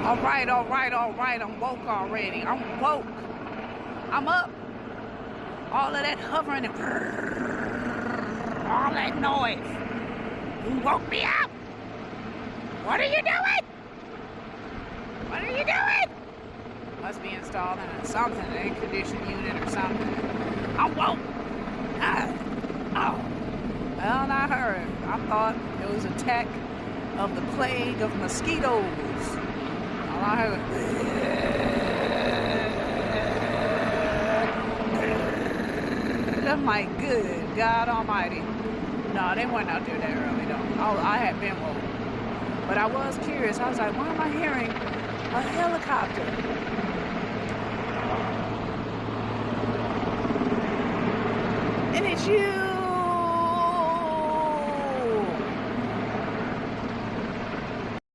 All right, all right, all right. I'm woke already. I'm woke. I'm up. All of that hovering and all that noise. You woke me up. What are you doing? What are you doing? Must be installing something, an air conditioning unit or something. I'm woke. Oh. Well, I heard. I thought it was an attack of the plague of mosquitoes. All I heard. I'm like, good God Almighty. No, they weren't out there that early though. I had been woke. But I was curious. I was like, why am I hearing a helicopter? And it's you.